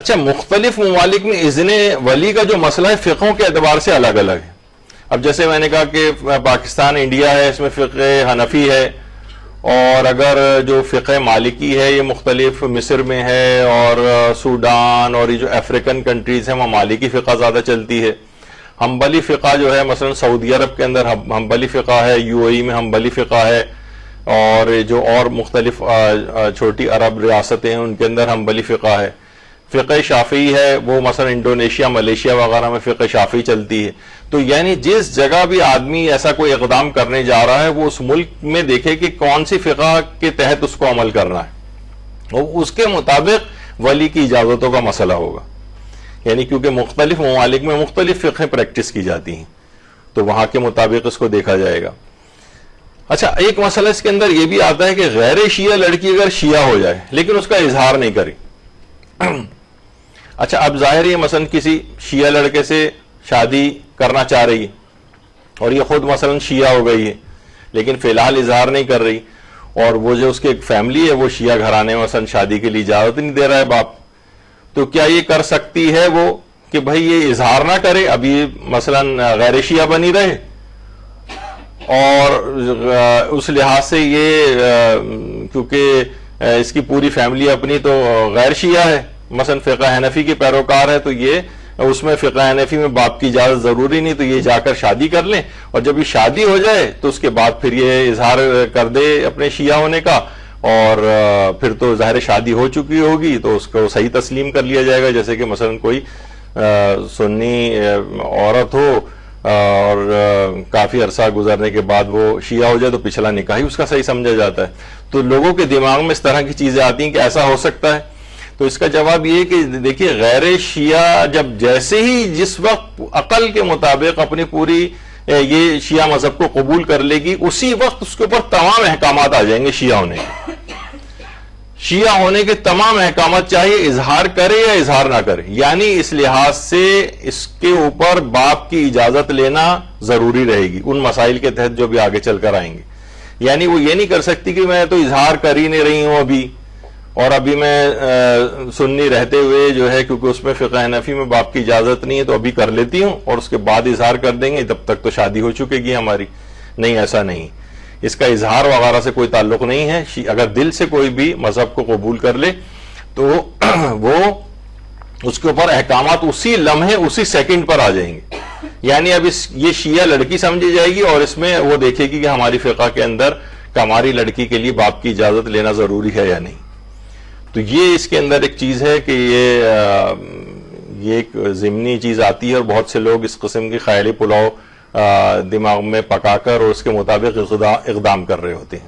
اچھا، مختلف ممالک میں اذن ولی کا جو مسئلہ ہے فقہوں کے اعتبار سے الگ الگ ہے. اب جیسے میں نے کہا کہ پاکستان انڈیا ہے، اس میں فقہ حنفی ہے، اور اگر جو فقہ مالکی ہے یہ مختلف مصر میں ہے، اور سوڈان اور یہ جو افریقن کنٹریز ہیں وہاں مالکی فقہ زیادہ چلتی ہے. حنبلی فقہ جو ہے مثلا سعودی عرب کے اندر حنبلی فقہ ہے، یو اے ای میں حنبلی فقہ ہے، اور جو اور مختلف چھوٹی عرب ریاستیں ہیں ان کے اندر حنبلی فقہ ہے. فقہ شافعی ہے وہ مثلا انڈونیشیا، ملیشیا وغیرہ میں فقہ شافعی چلتی ہے. تو یعنی جس جگہ بھی آدمی ایسا کوئی اقدام کرنے جا رہا ہے وہ اس ملک میں دیکھے کہ کون سی فقہ کے تحت اس کو عمل کرنا ہے، اور اس کے مطابق ولی کی اجازتوں کا مسئلہ ہوگا. یعنی کیونکہ مختلف ممالک میں مختلف فقہ پریکٹس کی جاتی ہیں تو وہاں کے مطابق اس کو دیکھا جائے گا. اچھا، ایک مسئلہ اس کے اندر یہ بھی آتا ہے کہ غیر شیعہ لڑکی اگر شیعہ ہو جائے لیکن اس کا اظہار نہیں کرے. اچھا، اب ظاہر یہ مثلا کسی شیعہ لڑکے سے شادی کرنا چاہ رہی ہے اور یہ خود مثلا شیعہ ہو گئی ہے لیکن فی الحال اظہار نہیں کر رہی، اور وہ جو اس کی ایک فیملی ہے وہ شیعہ گھرانے میں مثلا شادی کے لیے اجازت نہیں دے رہا ہے باپ، تو کیا یہ کر سکتی ہے وہ کہ بھائی یہ اظہار نہ کرے، اب یہ مثلا غیر شیعہ بنی رہے، اور اس لحاظ سے یہ کیونکہ اس کی پوری فیملی اپنی تو غیر شیعہ ہے، مثلا فقہ حنفی کے پیروکار ہے، تو یہ اس میں فقہ حنفی میں باپ کی اجازت ضروری نہیں، تو یہ جا کر شادی کر لیں، اور جب یہ شادی ہو جائے تو اس کے بعد پھر یہ اظہار کر دے اپنے شیعہ ہونے کا، اور پھر تو ظاہر شادی ہو چکی ہوگی تو اس کو صحیح تسلیم کر لیا جائے گا. جیسے کہ مثلا کوئی سنی عورت ہو اور کافی عرصہ گزرنے کے بعد وہ شیعہ ہو جائے تو پچھلا نکاح ہی اس کا صحیح سمجھا جاتا ہے. تو لوگوں کے دماغ میں اس طرح کی چیزیں آتی ہیں کہ ایسا ہو سکتا ہے. تو اس کا جواب یہ کہ دیکھیے، غیر شیعہ جب جیسے ہی جس وقت عقل کے مطابق اپنی پوری یہ شیعہ مذہب کو قبول کر لے گی، اسی وقت اس کے اوپر تمام احکامات آ جائیں گے شیعہ ہونے کے. شیعہ ہونے کے تمام احکامات چاہے اظہار کرے یا اظہار نہ کرے، یعنی اس لحاظ سے اس کے اوپر باپ کی اجازت لینا ضروری رہے گی ان مسائل کے تحت جو بھی آگے چل کر آئیں گے. یعنی وہ یہ نہیں کر سکتی کہ میں تو اظہار کر ہی نہیں رہی ہوں ابھی، اور ابھی میں سنی رہتے ہوئے جو ہے کیونکہ اس میں فقہ حنفی میں باپ کی اجازت نہیں ہے تو ابھی کر لیتی ہوں اور اس کے بعد اظہار کر دیں گے، تب تک تو شادی ہو چکے گی ہماری. نہیں، ایسا نہیں، اس کا اظہار وغیرہ سے کوئی تعلق نہیں ہے. اگر دل سے کوئی بھی مذہب کو قبول کر لے تو وہ اس کے اوپر احکامات اسی لمحے اسی سیکنڈ پر آ جائیں گے. یعنی اب یہ شیعہ لڑکی سمجھی جائے گی اور اس میں وہ دیکھے گی کہ ہماری فقہ کے اندر کہ ہماری لڑکی کے لیے باپ کی اجازت لینا ضروری ہے یا نہیں. تو یہ اس کے اندر ایک چیز ہے کہ یہ ایک ضمنی چیز آتی ہے، اور بہت سے لوگ اس قسم کی خیالی پلاؤ دماغ میں پکا کر اور اس کے مطابق اقدام کر رہے ہوتے ہیں.